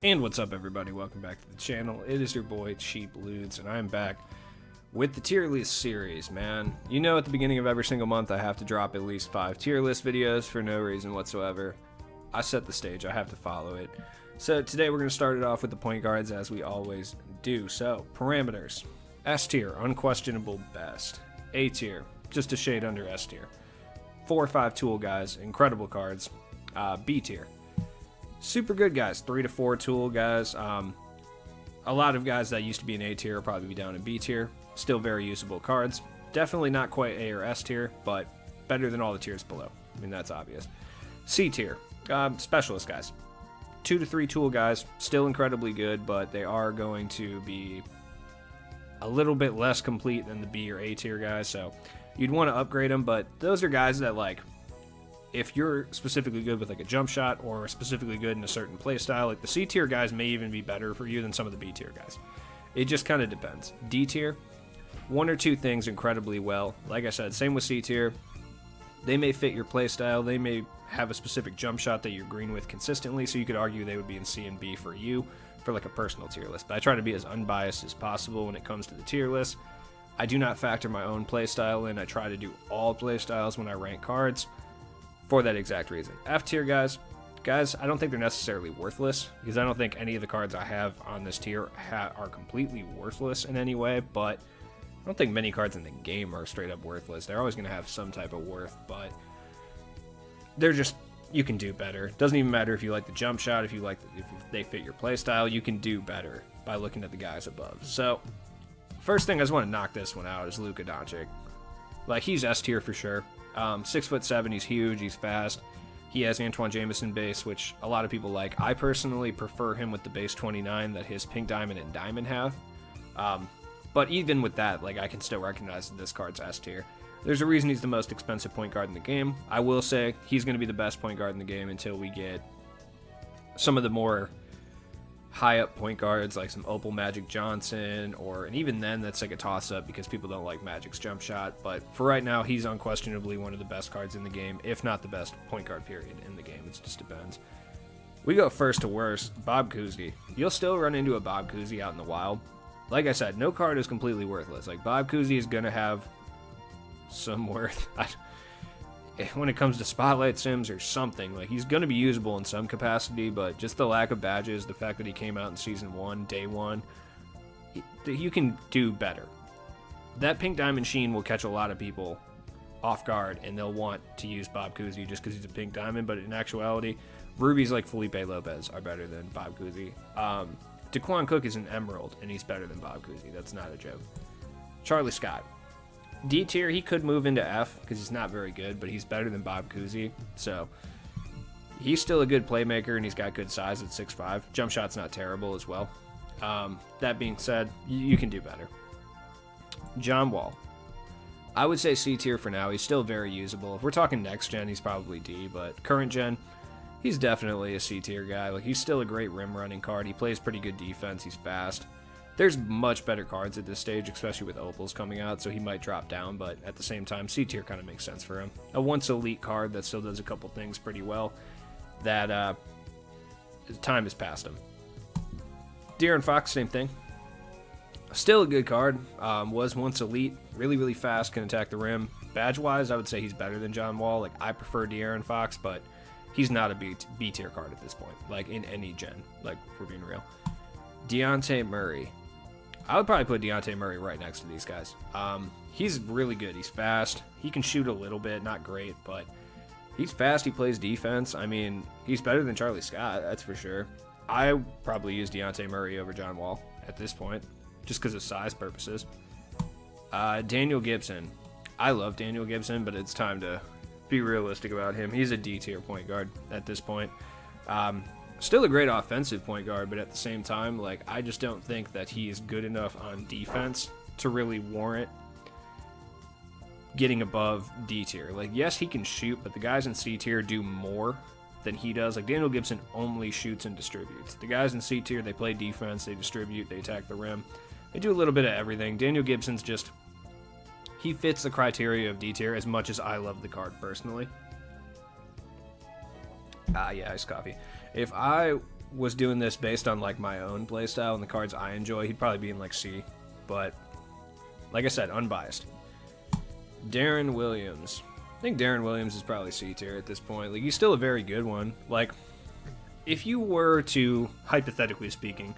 And what's up, everybody? Welcome back to the channel. It is your boy Cheap Ludes, and I'm back with the tier list series, man. You know, at the beginning of every single month I have to drop at least 5 tier list videos for no reason whatsoever. I set the stage, I have to follow it. So today we're going to start it off with the point guards as we always do. So, parameters. S tier, unquestionable best. A tier, just a shade under S tier. 4 or 5 tool guys, incredible cards. B tier. Super good guys, 3 to 4 tool guys. A lot of guys that used to be in A tier will probably be down in B tier. Still very usable cards. Definitely not quite A or S tier, but better than all the tiers below. I mean, that's obvious. C tier, specialist guys. 2 to 3 tool guys, still incredibly good, but they are going to be a little bit less complete than the B or A tier guys, so you'd want to upgrade them, but those are guys that, like, if you're specifically good with like a jump shot or specifically good in a certain playstyle, like the C tier guys may even be better for you than some of the B tier guys. It just kind of depends. D tier, 1 or 2 things incredibly well. Like I said, same with C tier. They may fit your playstyle. They may have a specific jump shot that you're green with consistently, so you could argue they would be in C and B for you for like a personal tier list. But I try to be as unbiased as possible when it comes to the tier list. I do not factor my own playstyle in. I try to do all playstyles when I rank cards, for that exact reason. F tier guys, I don't think they're necessarily worthless, because I don't think any of the cards I have on this tier are completely worthless in any way, but I don't think many cards in the game are straight up worthless. They're always going to have some type of worth, but they're just, you can do better. Doesn't even matter if you like the jump shot, if they fit your playstyle, you can do better by looking at the guys above. So, first thing I just want to knock this one out is Luka Doncic. Like, he's S tier for sure. 6'7", he's huge, he's fast. He has Antoine Jameson base, which a lot of people like. I personally prefer him with the base 29 that his pink diamond and diamond have. But even with that, like, I can still recognize that this card's S tier. There's a reason he's the most expensive point guard in the game. I will say he's going to be the best point guard in the game until we get some of the more high up point guards like some Opal Magic Johnson, and even then that's like a toss up because people don't like Magic's jump shot, but for right now he's unquestionably one of the best cards in the game, if not the best point guard period in the game. It just depends. We go first to worst. Bob Cousy. You'll still run into a Bob Cousy out in the wild. Like I said, no card is completely worthless. Like, Bob Cousy is gonna have some worth. When it comes to spotlight sims or something, like, he's going to be usable in some capacity, but just the lack of badges, the fact that he came out in season 1, day 1, you can do better. That pink diamond sheen will catch a lot of people off guard, and they'll want to use Bob Cousy just because he's a pink diamond, but in actuality, rubies like Felipe Lopez are better than Bob Cousy. Daquan Cook is an emerald, and he's better than Bob Cousy. That's not a joke. Charlie Scott. D tier, he could move into F because he's not very good, but he's better than Bob Cousy. So he's still a good playmaker, and he's got good size at 6'5". Jump shot's not terrible as well. That being said, you can do better. John Wall. I would say C tier for now. He's still very usable. If we're talking next gen, he's probably D, but current gen, he's definitely a C tier guy. Like, he's still a great rim running card. He plays pretty good defense. He's fast. There's much better cards at this stage, especially with Opals coming out, so he might drop down, but at the same time, C tier kind of makes sense for him. A once elite card that still does a couple things pretty well, that time has passed him. De'Aaron Fox, same thing. Still a good card, was once elite, really, really fast, can attack the rim. Badge-wise, I would say he's better than John Wall. Like, I prefer De'Aaron Fox, but he's not a B tier card at this point, like, in any gen, like, if we're being real. Dejounte Murray. I would probably put Dejounte Murray right next to these guys. He's really good. He's fast. He can shoot a little bit. Not great, but he's fast. He plays defense. I mean, he's better than Charlie Scott, that's for sure. I probably use Dejounte Murray over John Wall at this point, just because of size purposes. Daniel Gibson. I love Daniel Gibson, but it's time to be realistic about him. He's a D tier point guard at this point. Still a great offensive point guard, but at the same time, like, I just don't think that he is good enough on defense to really warrant getting above D tier. Like, yes, he can shoot, but the guys in C tier do more than he does. Like, Daniel Gibson only shoots and distributes. The guys in C tier, they play defense, they distribute, they attack the rim. They do a little bit of everything. Daniel Gibson's just, he fits the criteria of D tier as much as I love the card personally. Yeah, iced coffee. If I was doing this based on like my own playstyle and the cards I enjoy, he'd probably be in like C. But like I said, unbiased. Darren Williams. I think Darren Williams is probably C tier at this point. Like, he's still a very good one. Like, if you were to, hypothetically speaking,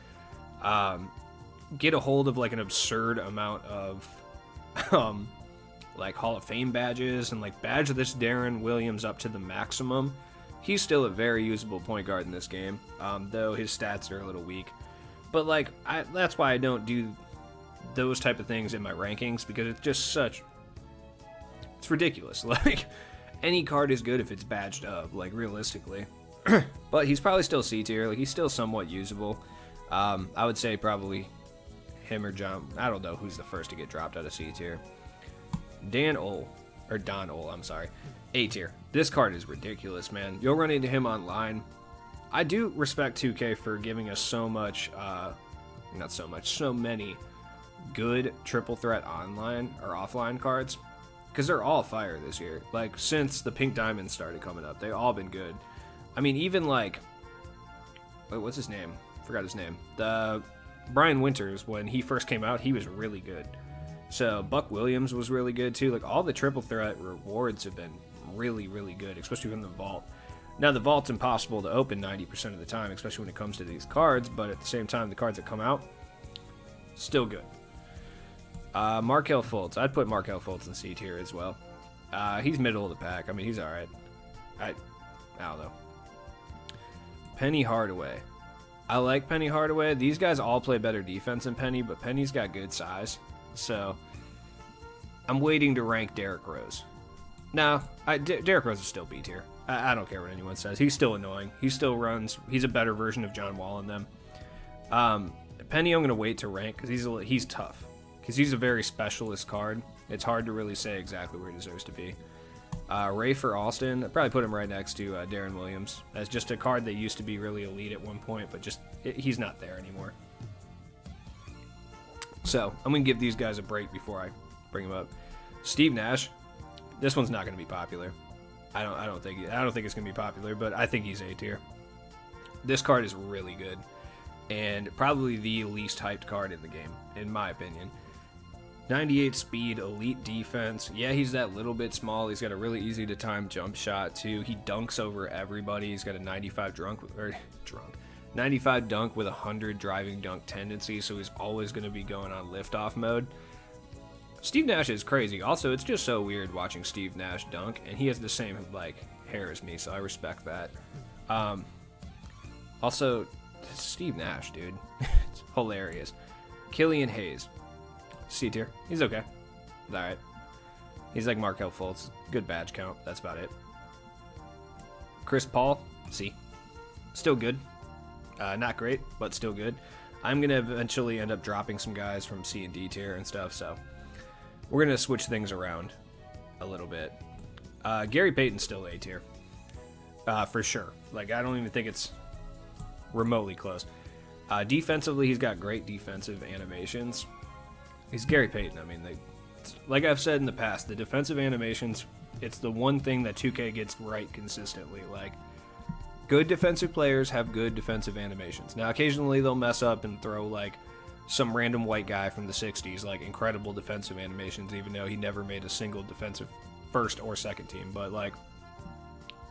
get a hold of like an absurd amount of like Hall of Fame badges and like badge this Darren Williams up to the maximum, he's still a very usable point guard in this game, though his stats are a little weak. But like, that's why I don't do those type of things in my rankings, because it's just it's ridiculous. Like, any card is good if it's badged up, like, realistically. But he's probably still C tier. Like, he's still somewhat usable. I would say probably him or John. I don't know who's the first to get dropped out of C tier. Don Ole, I'm sorry. A tier. This card is ridiculous, man. You'll run into him online. I do respect 2K for giving us so many good triple threat online or offline cards, because they're all fire this year. Like, since the Pink Diamonds started coming up, they've all been good. I mean, even like, wait, what's his name? Forgot his name. The Brian Winters, when he first came out, he was really good. So Buck Williams was really good too. Like, all the triple threat rewards have been really, really good, especially from the vault. Now, the vault's impossible to open 90% of the time, especially when it comes to these cards, but at the same time, the cards that come out, still good. Markelle Fultz. I'd put Markelle Fultz in C tier as well. He's middle of the pack. I mean, he's alright. I don't know. Penny Hardaway. I like Penny Hardaway. These guys all play better defense than Penny, but Penny's got good size. So, I'm waiting to rank Derrick Rose. No, Derrick Rose is still B tier. I don't care what anyone says. He's still annoying. He still runs. He's a better version of John Wall in them. Penny, I'm going to wait to rank because he's tough. Because he's a very specialist card. It's hard to really say exactly where he deserves to be. Rafer Alston, I'd probably put him right next to Darren Williams. As just a card that used to be really elite at one point, but he's not there anymore. So, I'm going to give these guys a break before I bring them up. Steve Nash, this one's not going to be popular. I don't think it's going to be popular, but I think he's A tier. This card is really good, and probably the least hyped card in the game, in my opinion. 98 speed, elite defense. Yeah, he's that little bit small. He's got a really easy to time jump shot too. He dunks over everybody. He's got a 95 95 dunk with 100 driving dunk tendency, so he's always going to be going on liftoff mode. Steve Nash is crazy. Also, it's just so weird watching Steve Nash dunk, and he has the same like hair as me, so I respect that. Also, Steve Nash, dude, it's hilarious. Killian Hayes. C tier. He's okay. He's alright. He's like Markelle Fultz. Good badge count. That's about it. Chris Paul. C. Still good. Not great, but still good. I'm going to eventually end up dropping some guys from C and D tier and stuff, so we're going to switch things around a little bit. Gary Payton's still A tier. For sure. Like, I don't even think it's remotely close. Defensively, he's got great defensive animations. He's Gary Payton. I mean, like I've said in the past, the defensive animations, it's the one thing that 2K gets right consistently. Like, good defensive players have good defensive animations. Now, occasionally they'll mess up and throw, like, some random white guy from the 60s, like, incredible defensive animations, even though he never made a single defensive first or second team. But, like,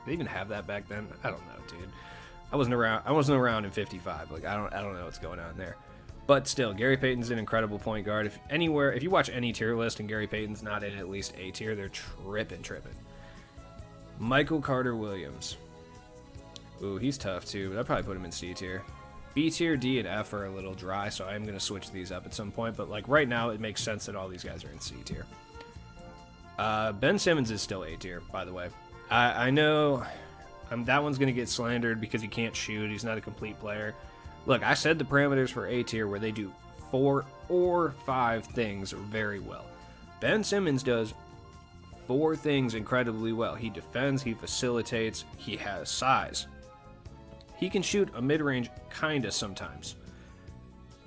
they even have that back then? I don't know, dude. I wasn't around in 55. Like, I don't know what's going on there. But still, Gary Payton's an incredible point guard. If you watch any tier list and Gary Payton's not in at least A tier, they're tripping. Michael Carter Williams. Ooh, he's tough too, but I'd probably put him in C tier. B tier, D, and F are a little dry, so I'm going to switch these up at some point. But like right now, it makes sense that all these guys are in C tier. Ben Simmons is still A tier, by the way. I know that one's going to get slandered because he can't shoot. He's not a complete player. Look, I said the parameters for A tier where they do 4 or 5 things very well. Ben Simmons does 4 things incredibly well. He defends, he facilitates, he has size. He can shoot a mid-range kinda sometimes.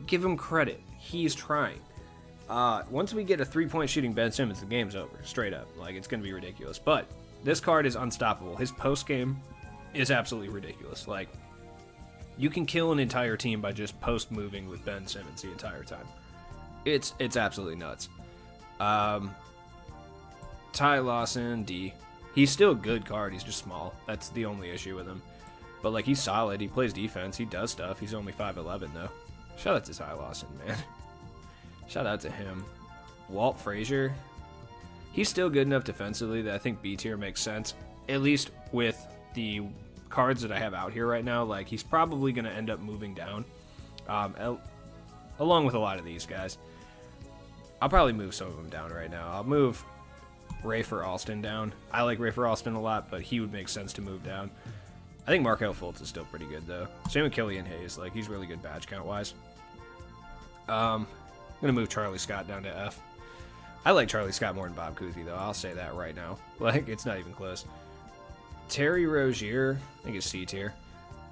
Give him credit. He's trying. Once we get a 3-point shooting Ben Simmons, the game's over. Straight up. Like, it's going to be ridiculous. But this card is unstoppable. His post-game is absolutely ridiculous. Like, You can kill an entire team by just post moving with Ben Simmons the entire time. It's absolutely nuts. Ty Lawson, D. He's still a good card. He's just small. That's the only issue with him. But like, he's solid. He plays defense. He does stuff. He's only 5'11" though. Shout out to Ty Lawson, man. Shout out to him. Walt Frazier. He's still good enough defensively that I think B tier makes sense. At least with the cards that I have out here right now. Like, he's probably going to end up moving down. Along with a lot of these guys. I'll probably move some of them down right now. I'll move Rafer Alston down. I like Rafer Alston a lot, but he would make sense to move down. I think Markelle Fultz is still pretty good, though. Same with Killian Hayes. Like, he's really good badge count-wise. I'm going to move Charlie Scott down to F. I like Charlie Scott more than Bob Cousy, though. I'll say that right now. Like, it's not even close. Terry Rozier, I think it's C tier.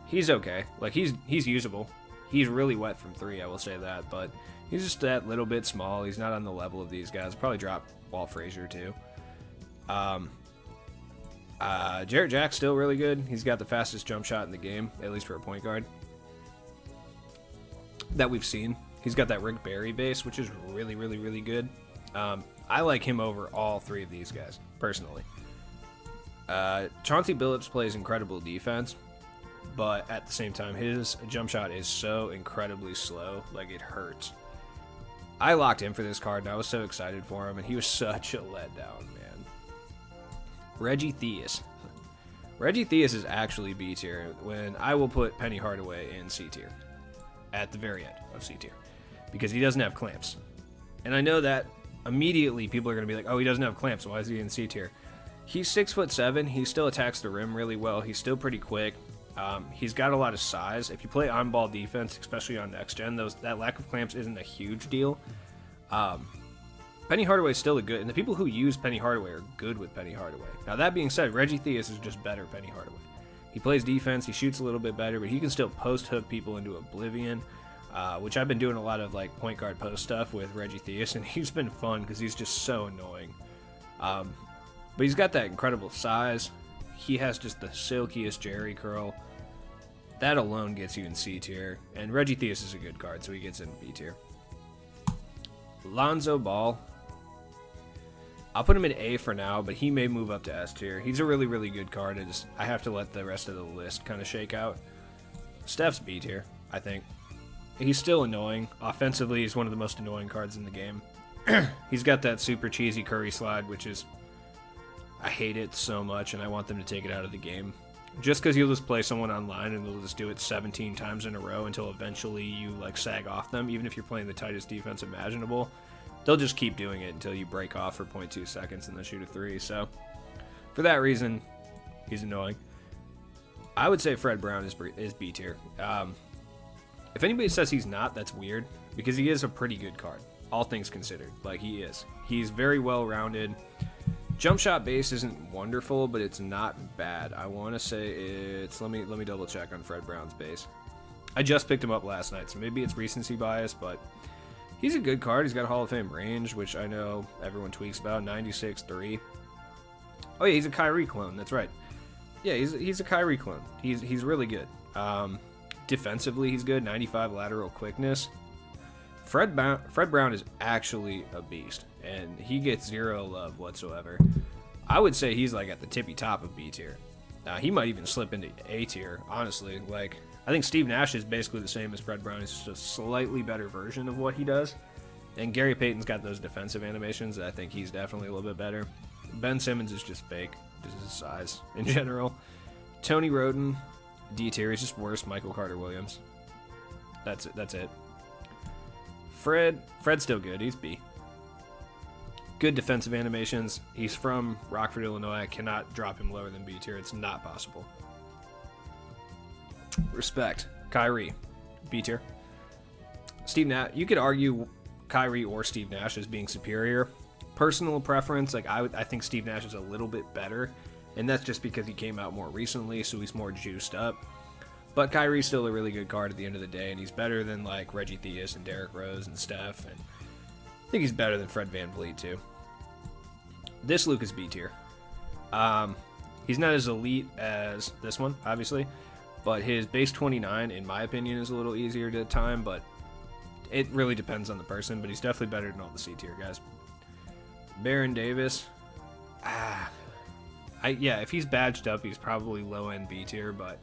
He's okay. Like, he's usable. He's really wet from 3, I will say that. But he's just that little bit small. He's not on the level of these guys. Probably drop Walt Frazier, too. Jarrett Jack's still really good. He's got the fastest jump shot in the game, at least for a point guard that we've seen. He's got that Rick Barry base, which is really, really, really good. I like him over all 3 of these guys, personally. Chauncey Billups plays incredible defense, but at the same time, his jump shot is so incredibly slow, like it hurts. I locked in for this card, and I was so excited for him, and he was such a letdown, man. Reggie Theus. Reggie Theus is actually B tier, when I will put Penny Hardaway in C tier, at the very end of C tier, because he doesn't have clamps. And I know that immediately people are going to be like, oh, he doesn't have clamps, why is he in C tier? He's 6'7", he still attacks the rim really well, he's still pretty quick, he's got a lot of size. If you play on-ball defense, especially on next gen, that lack of clamps isn't a huge deal. Penny Hardaway is still a good, and the people who use Penny Hardaway are good with Penny Hardaway. Now that being said, Reggie Theus is just better Penny Hardaway. He plays defense, he shoots a little bit better, but he can still post-hook people into oblivion. Which I've been doing a lot of like point guard post stuff with Reggie Theus, and he's been fun because he's just so annoying. But he's got that incredible size. He has just the silkiest Jerry curl. That alone gets you in C tier. And Reggie Theus is a good card, so he gets in B tier. Lonzo Ball. I'll put him in A for now, but he may move up to S tier. He's a really, really good card. I have to let the rest of the list kind of shake out. Steph's B tier, I think. He's still annoying. Offensively, he's one of the most annoying cards in the game. He's got that super cheesy Curry slide, which is... I hate it so much, and I want them to take it out of the game. Just because you'll just play someone online and they'll just do it 17 times in a row until eventually you like sag off them, even if you're playing the tightest defense imaginable. They'll just keep doing it until you break off for 0.2 seconds and then shoot a 3. So, for that reason, he's annoying. I would say Fred Brown is B tier. If anybody says he's not, that's weird, because he is a pretty good card, all things considered. Like, he is. He's very well-rounded. Jump shot base isn't wonderful, but it's not bad. I want to say it's... Let me double-check on Fred Brown's base. I just picked him up last night, so maybe it's recency bias, but he's a good card. He's got a Hall of Fame range, which I know everyone tweaks about, 96.3. Oh, yeah, he's a Kyrie clone. That's right. Yeah, he's a Kyrie clone. He's really good. Defensively, he's good. 95 lateral quickness. Fred Brown is actually a beast, and he gets 0 love whatsoever. I would say he's like at the tippy top of B tier. He might even slip into A tier, honestly. Like, I think Steve Nash is basically the same as Fred Brown. He's just a slightly better version of what he does. And Gary Payton's got those defensive animations. I think he's definitely a little bit better. Ben Simmons is just fake, just his size in general. Tony Roden, D tier. He's just worse Michael Carter-Williams. That's it. Fred's still good. He's B. Good defensive animations. He's from Rockford, Illinois. I cannot drop him lower than B tier. It's not possible. Respect. Kyrie, B tier. Steve Nash. You could argue Kyrie or Steve Nash as being superior. Personal preference, like I think Steve Nash is a little bit better, and that's just because he came out more recently, so he's more juiced up. But Kyrie's still a really good card at the end of the day, and he's better than like Reggie Theus and Derrick Rose and Steph, and I think he's better than Fred VanVleet too. This Luke is B tier. He's not as elite as this one, obviously, but his base 29, in my opinion, is a little easier to time, but it really depends on the person, but he's definitely better than all the C tier guys. Baron Davis, yeah, if he's badged up, he's probably low-end B tier, but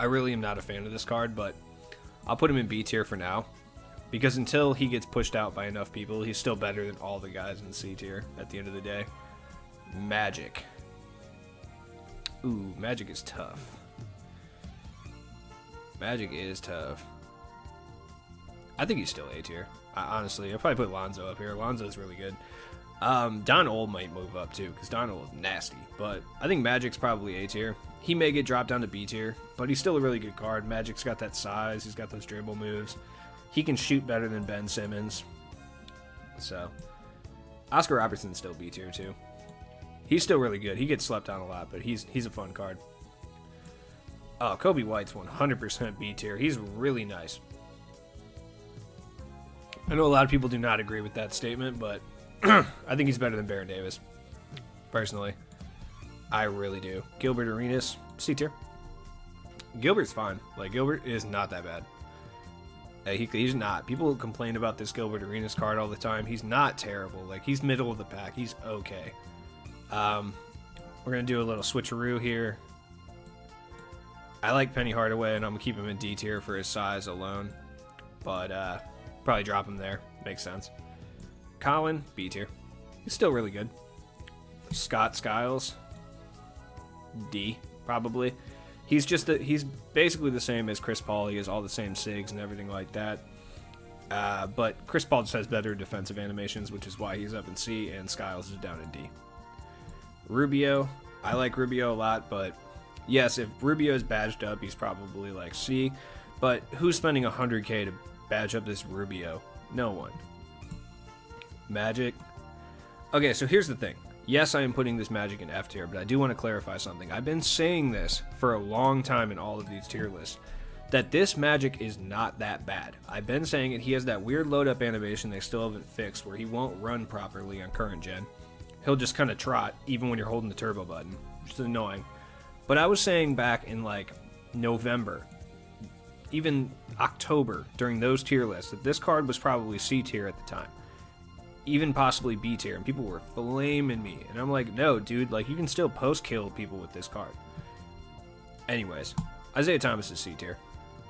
I really am not a fan of this card, but I'll put him in B tier for now, because until he gets pushed out by enough people, he's still better than all the guys in C tier at the end of the day. Magic. Ooh, Magic is tough. Magic is tough. I think he's still A tier. Honestly, I'll probably put Lonzo up here. Lonzo's really good. Don Old might move up too, because Don Old is nasty. But I think Magic's probably A tier. He may get dropped down to B tier, but he's still a really good card. Magic's got that size. He's got those dribble moves. He can shoot better than Ben Simmons. So, Oscar Robertson's still B tier too. He's still really good. He gets slept on a lot, but he's a fun card. Oh, Kobe White's 100% B tier. He's really nice. I know a lot of people do not agree with that statement, but I think he's better than Baron Davis. Personally. I really do. Gilbert Arenas, C tier. Gilbert's fine. Like, Gilbert is not that bad. He's not. People complain about this Gilbert Arenas card all the time. He's not terrible. Like, he's middle of the pack. He's okay. We're going to do a little switcheroo here. I like Penny Hardaway, and I'm going to keep him in D tier for his size alone. But, probably drop him there. Makes sense. Colin, B tier. He's still really good. Scott Skiles, D, probably. He's he's basically the same as Chris Paul. He has all the same SIGs and everything like that. But Chris Paul just has better defensive animations, which is why he's up in C, and Skiles is down in D. Rubio, I like Rubio a lot, but yes, if Rubio is badged up, he's probably like C. But who's spending 100K to badge up this Rubio? No one. Magic. Okay, so here's the thing. Yes, I am putting this Magic in F tier, but I do want to clarify something. I've been saying this for a long time in all of these tier lists, that this Magic is not that bad. I've been saying it. He has that weird load-up animation they still haven't fixed, where he won't run properly on current gen. He'll just kind of trot, even when you're holding the turbo button, which is annoying. But I was saying back in, like, November, even October, during those tier lists, that this card was probably C tier at the time. Even possibly B tier, and people were flaming me. And I'm like, no, dude, like, you can still post-kill people with this card. Anyways, Isaiah Thomas is C tier.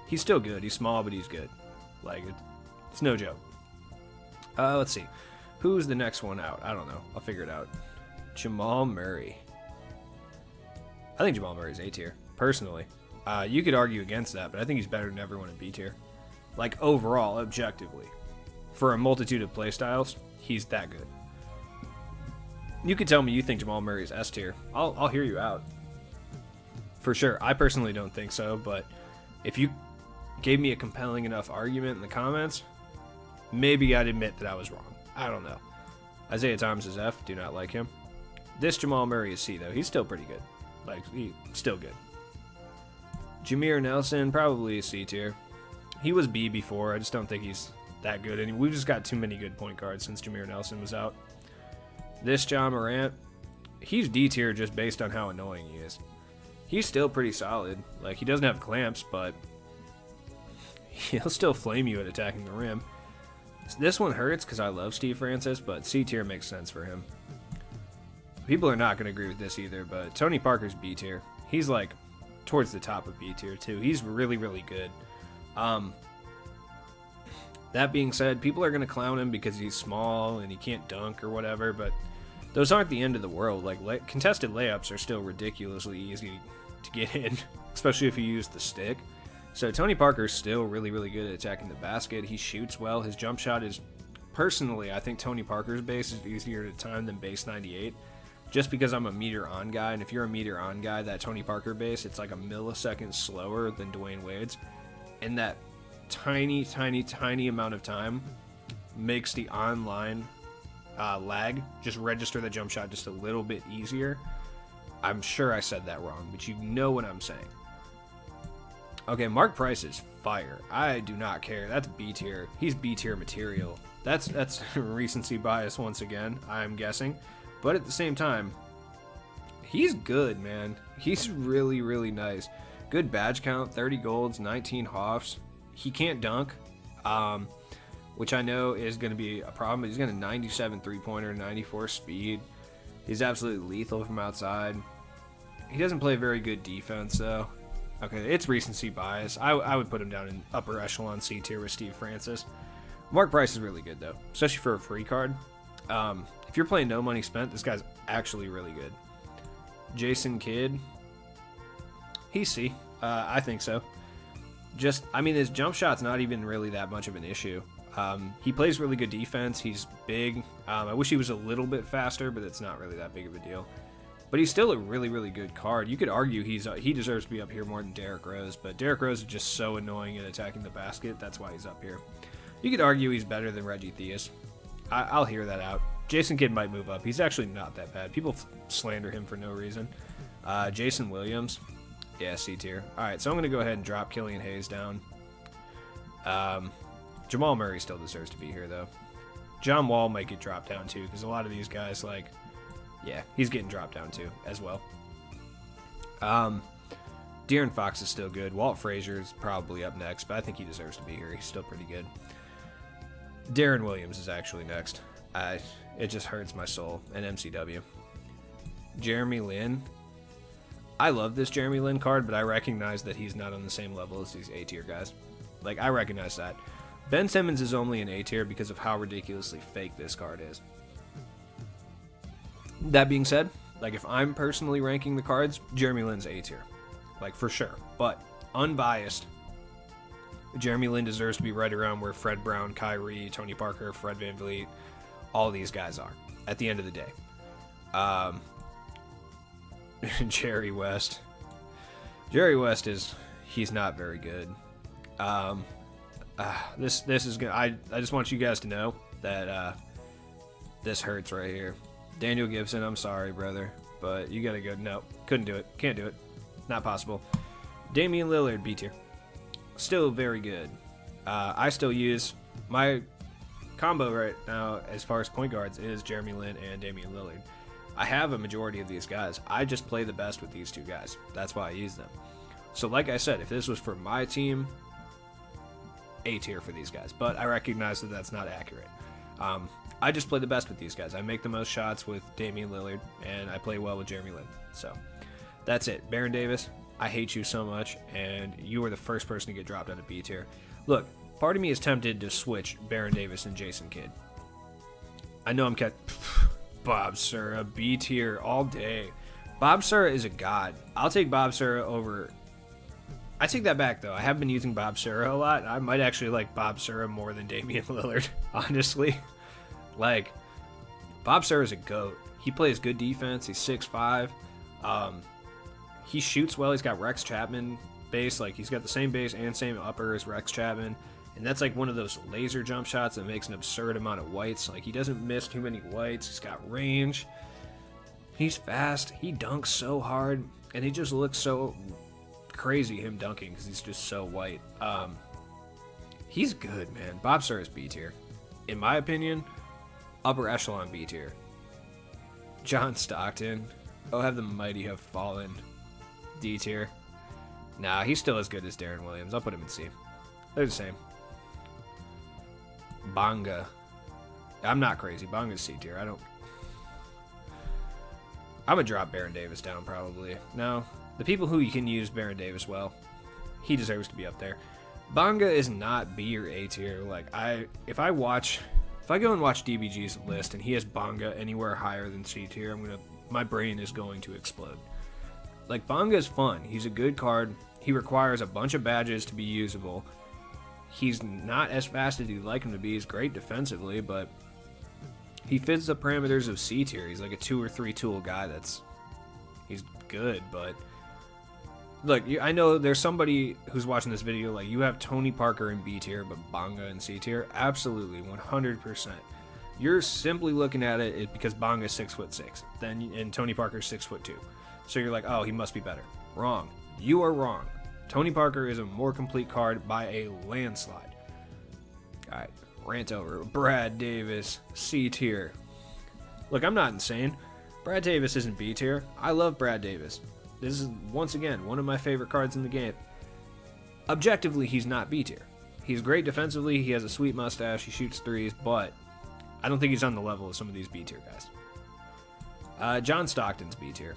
He's still good. He's small, but he's good. Like, it's no joke. Let's see. Who's the next one out? I don't know. I'll figure it out. Jamal Murray. I think Jamal Murray's A tier, personally. You could argue against that, but I think he's better than everyone in B tier. Like, overall, objectively. For a multitude of playstyles, he's that good. You could tell me you think Jamal Murray's S tier. I'll hear you out. For sure. I personally don't think so, but if you gave me a compelling enough argument in the comments, maybe I'd admit that I was wrong. I don't know. Isaiah Thomas is F. Do not like him. This Jamal Murray is C, though. He's still pretty good. Like, he's still good. Jameer Nelson, probably a C tier. He was B before. I just don't think he's that good. And we've just got too many good point guards since Jameer Nelson was out. This John Morant, he's D tier just based on how annoying he is. He's still pretty solid. Like, he doesn't have clamps, but he'll still flame you at attacking the rim. This one hurts because I love Steve Francis, but C tier makes sense for him. People are not going to agree with this either, but Tony Parker's B tier. He's like towards the top of B tier too. He's really, really good. That being said, people are going to clown him because he's small and he can't dunk or whatever, but those aren't the end of the world. Like, contested layups are still ridiculously easy to get in, especially if you use the stick. So Tony Parker's still really, really good at attacking the basket. He shoots well. His jump shot is, personally, I think Tony Parker's base is easier to time than base 98, just because I'm a meter-on guy, and if you're a meter-on guy, that Tony Parker base, it's like a millisecond slower than Dwayne Wade's, and that tiny, tiny, tiny amount of time makes the online lag just register the jump shot just a little bit easier. I'm sure I said that wrong, but you know what I'm saying. Okay, Mark Price is fire. I do not care. That's B tier. He's B tier material. That's recency bias once again, I'm guessing. But at the same time, He's good, man. He's really, really nice. Good badge count, 30 golds, 19 hoffs. He can't dunk, which I know is going to be a problem. He's got a 97 three-pointer, 94 speed. He's absolutely lethal from outside. He doesn't play very good defense, though. Okay, it's recency bias. I would put him down in upper echelon C tier with Steve Francis. Mark Price is really good, though, especially for a free card. If you're playing no money spent, this guy's actually really good. Jason Kidd. He's C. I think so. I mean, his jump shot's not even really that much of an issue. He plays really good defense. He's big. I wish he was a little bit faster, but it's not really that big of a deal. But he's still a really, really good card. You could argue he deserves to be up here more than Derrick Rose, but Derrick Rose is just so annoying at attacking the basket. That's why he's up here. You could argue he's better than Reggie Theus. I'll hear that out. Jason Kidd might move up. He's actually not that bad. People slander him for no reason. Jason Williams. Yeah, C tier. All right, so I'm going to go ahead and drop Killian Hayes down. Jamal Murray still deserves to be here, though. John Wall might get dropped down, too, because a lot of these guys, like, yeah, he's getting dropped down, too, as well. De'Aaron Fox is still good. Walt Frazier is probably up next, but I think he deserves to be here. He's still pretty good. Darren Williams is actually next. It just hurts my soul. And MCW. Jeremy Lin. I love this Jeremy Lin card, but I recognize that he's not on the same level as these A-tier guys. Like, I recognize that. Ben Simmons is only an A-tier because of how ridiculously fake this card is. That being said, like, if I'm personally ranking the cards, Jeremy Lin's A-tier. Like, for sure. But, unbiased, Jeremy Lin deserves to be right around where Fred Brown, Kyrie, Tony Parker, Fred VanVleet, all these guys are at the end of the day. Jerry West. Jerry West he's not very good. This is good. I just want you guys to know that this hurts right here. Daniel Gibson, I'm sorry, brother, but you gotta go. No, couldn't do it. Can't do it. Not possible. Damian Lillard, B tier. Still very good. I still use my combo right now as far as point guards is Jeremy Lin and Damian Lillard. I have a majority of these guys. I just play the best with these two guys. That's why I use them. So like I said, if this was for my team, A tier for these guys. But I recognize that that's not accurate. I just play the best with these guys. I make the most shots with Damian Lillard, and I play well with Jeremy Lin. So that's it. Baron Davis, I hate you so much, and you were the first person to get dropped out of B tier. Look, part of me is tempted to switch Baron Davis and Jason Kidd. I know I'm Bob Sura, B tier all day. Bob Sura is a god. I'll take Bob Sura over. I take that back, though. I have been using Bob Sura a lot. I might actually like Bob Sura more than Damian Lillard, honestly. Like, Bob Sura is a GOAT. He plays good defense. He's 6'5". He shoots well. He's got Rex Chapman base. Like, he's got the same base and same upper as Rex Chapman. And that's like one of those laser jump shots that makes an absurd amount of whites. Like, he doesn't miss too many whites. He's got range. He's fast. He dunks so hard. And he just looks so crazy, him dunking, because he's just so white. He's good, man. Bob Sura is B tier. In my opinion, upper echelon B tier. John Stockton. Oh, have the mighty have fallen. D tier. Nah, he's still as good as Darren Williams. I'll put him in C. They're the same. Bonga. I'm not crazy. Bonga's C tier. I'm gonna drop Baron Davis down probably. No. The people who you can use Baron Davis well, he deserves to be up there. Bonga is not B or A tier. Like, if I go and watch DBG's list and he has Bonga anywhere higher than C tier, my brain is going to explode. Like, Bonga is fun. He's a good card. He requires a bunch of badges to be usable. He's not as fast as you'd like him to be. He's great defensively, but he fits the parameters of C tier. He's like a 2 or 3 tool guy he's good, but look, I know there's somebody who's watching this video, like, you have Tony Parker in B tier, but Bonga in C tier. Absolutely, 100%. You're simply looking at it because Bonga's 6'6", and Tony Parker's 6'2". So you're like, oh, he must be better. Wrong. You are wrong. Tony Parker is a more complete card by a landslide. All right, rant over. Brad Davis, C tier. Look, I'm not insane. Brad Davis isn't B tier. I love Brad Davis. This is, once again, one of my favorite cards in the game. Objectively, he's not B tier. He's great defensively, he has a sweet mustache, he shoots threes, but I don't think he's on the level of some of these B tier guys. John Stockton's B tier.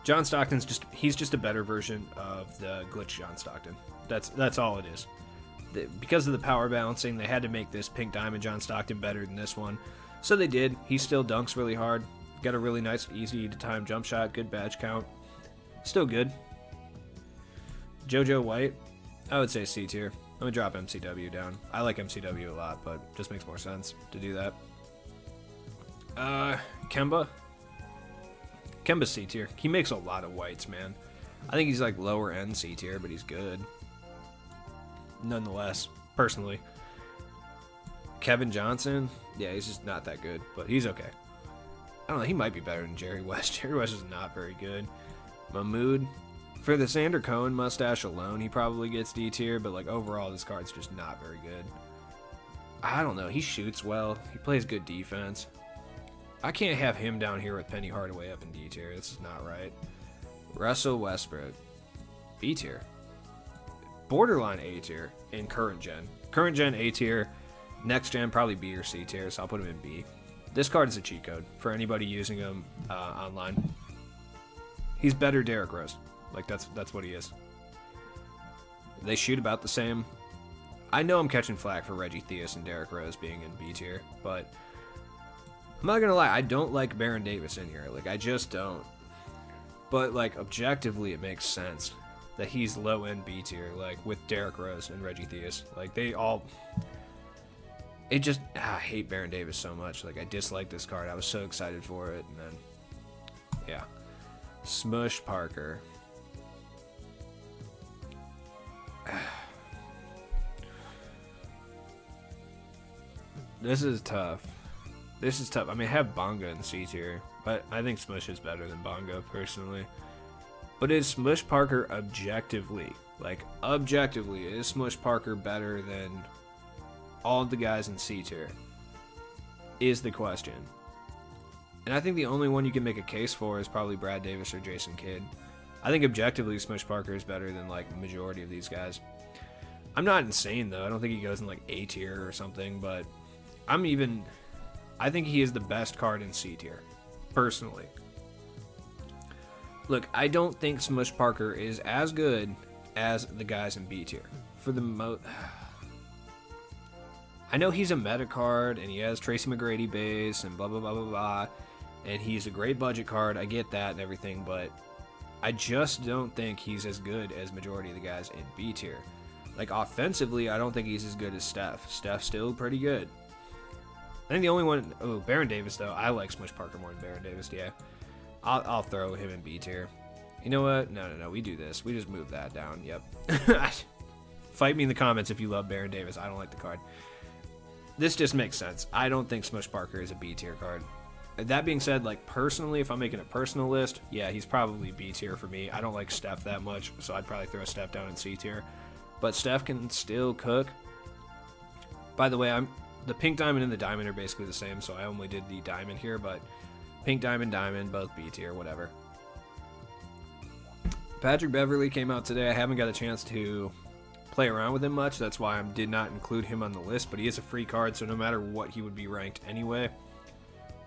John Stockton's he's just a better version of the glitch John Stockton. That's all it is. Because of the power balancing, they had to make this Pink Diamond John Stockton better than this one. So they did. He still dunks really hard. Got a really nice, easy to time jump shot, good badge count. Still good. JoJo White, I would say C tier. I'm going to drop MCW down. I like MCW a lot, but it just makes more sense to do that. Kemba. Kemba's C tier. He makes a lot of whites, man. I think he's like lower end C tier, but he's good. Nonetheless, personally. Kevin Johnson, yeah, he's just not that good, but he's okay. I don't know, he might be better than Jerry West. Jerry West is not very good. Mahmoud, for the Sander Cohen mustache alone, he probably gets D tier, but like overall, this card's just not very good. I don't know, he shoots well, he plays good defense. I can't have him down here with Penny Hardaway up in D tier. This is not right. Russell Westbrook, B tier. Borderline A tier in current gen. Current gen A tier, next gen probably B or C tier, so I'll put him in B. This card is a cheat code for anybody using him online. He's better Derrick Rose. Like that's what he is. They shoot about the same. I know I'm catching flack for Reggie Theus and Derrick Rose being in B tier, but I'm not gonna lie, I don't like Baron Davis in here. Like I just don't. But like objectively, it makes sense that he's low end B tier, like with Derrick Rose and Reggie Theus. Like they all. It just, I hate Baron Davis so much. Like I dislike this card. I was so excited for it, and then, yeah. Smush Parker. This is tough. This is tough. I mean, I have Bonga in C tier, but I think Smush is better than Bonga personally. But is Smush Parker objectively, is Smush Parker better than all of the guys in C tier? Is the question. And I think the only one you can make a case for is probably Brad Davis or Jason Kidd. I think objectively Smush Parker is better than like the majority of these guys. I'm not insane though. I don't think he goes in like A tier or something, but I think he is the best card in C tier, personally. Look, I don't think Smush Parker is as good as the guys in B tier. For the most, I know he's a meta card and he has Tracy McGrady base and blah blah blah blah blah, and he's a great budget card. I get that and everything, but I just don't think he's as good as majority of the guys in B tier. Like offensively, I don't think he's as good as Steph. Steph's still pretty good. I think the only one, Baron Davis though. I like Smush Parker more than Baron Davis. Yeah, I'll throw him in B tier. You know what? No. We do this. We just move that down. Yep. Fight me in the comments if you love Baron Davis. I don't like the card. This just makes sense. I don't think Smush Parker is a B tier card. That being said, like personally, if I'm making a personal list, yeah, he's probably B tier for me. I don't like Steph that much, so I'd probably throw Steph down in C tier. But Steph can still cook. By the way, the pink diamond and the diamond are basically the same, so I only did the diamond here, but pink diamond, both B tier, whatever. Patrick Beverley came out today. I haven't got a chance to play around with him much. That's why I did not include him on the list, but he is a free card, so no matter what, he would be ranked anyway.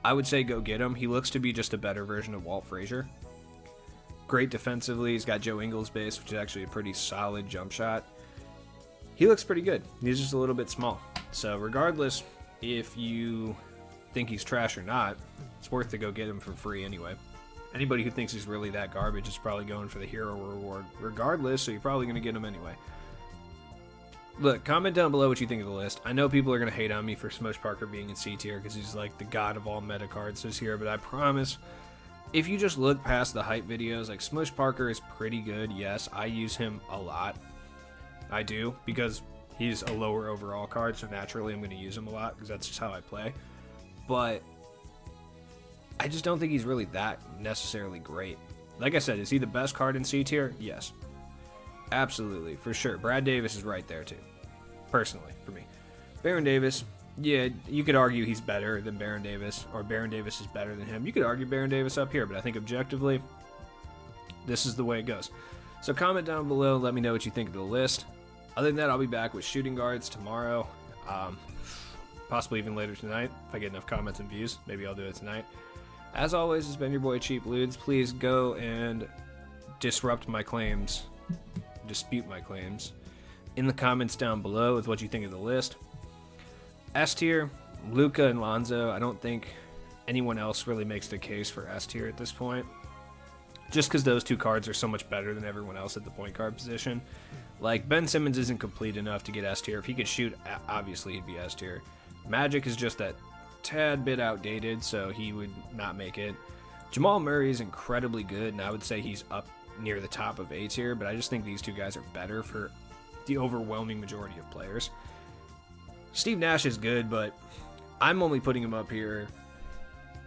I would say go get him. He looks to be just a better version of Walt Frazier. Great defensively. He's got Joe Ingles base, which is actually a pretty solid jump shot. He looks pretty good. He's just a little bit small. So regardless if you think he's trash or not, it's worth to go get him for free anyway. Anybody who thinks he's really that garbage is probably going for the hero reward regardless, so you're probably going to get him anyway. Look, comment down below what you think of the list. I know people are going to hate on me for Smush Parker being in C tier because he's like the god of all meta cards this year, but I promise, if you just look past the hype videos, like Smush Parker is pretty good. Yes, I use him a lot. I do, because he's a lower overall card, so naturally I'm going to use him a lot because that's just how I play. But I just don't think he's really that necessarily great. Like I said, is he the best card in C tier? Yes. Absolutely, for sure. Brad Davis is right there too, personally, for me. Baron Davis, Yeah, you could argue he's better than Baron Davis, or Baron Davis is better than him. You could argue Baron Davis up here, but I think objectively, this is the way it goes. So comment down below, let me know what you think of the list. Other than that, I'll be back with shooting guards tomorrow, possibly even later tonight, if I get enough comments and views. Maybe I'll do it tonight. As always, it's been your boy Cheap Ludes. Please go and disrupt my claims, dispute my claims, in the comments down below with what you think of the list. S tier, Luka and Lonzo. I don't think anyone else really makes the case for S tier at this point. Just because those two cards are so much better than everyone else at the point guard position. Like, Ben Simmons isn't complete enough to get S tier. If he could shoot, obviously he'd be S tier. Magic is just that tad bit outdated, so he would not make it. Jamal Murray is incredibly good, and I would say he's up near the top of A tier, but I just think these two guys are better for the overwhelming majority of players. Steve Nash is good, but I'm only putting him up here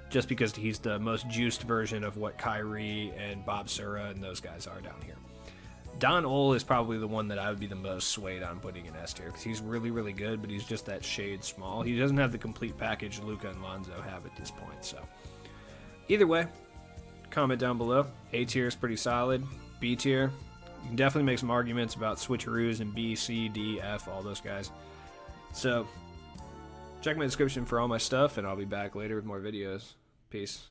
just because he's the most juiced version of what Kyrie and Bob Sura and those guys are down here. Don Ole is probably the one that I would be the most swayed on putting in S tier, because he's really, really good, but he's just that shade small. He doesn't have the complete package Luka and Lonzo have at this point. So either way, comment down below. A tier is pretty solid. B tier, you can definitely make some arguments about switcheroos and B, C, D, F, all those guys. So check my description for all my stuff, and I'll be back later with more videos. Peace.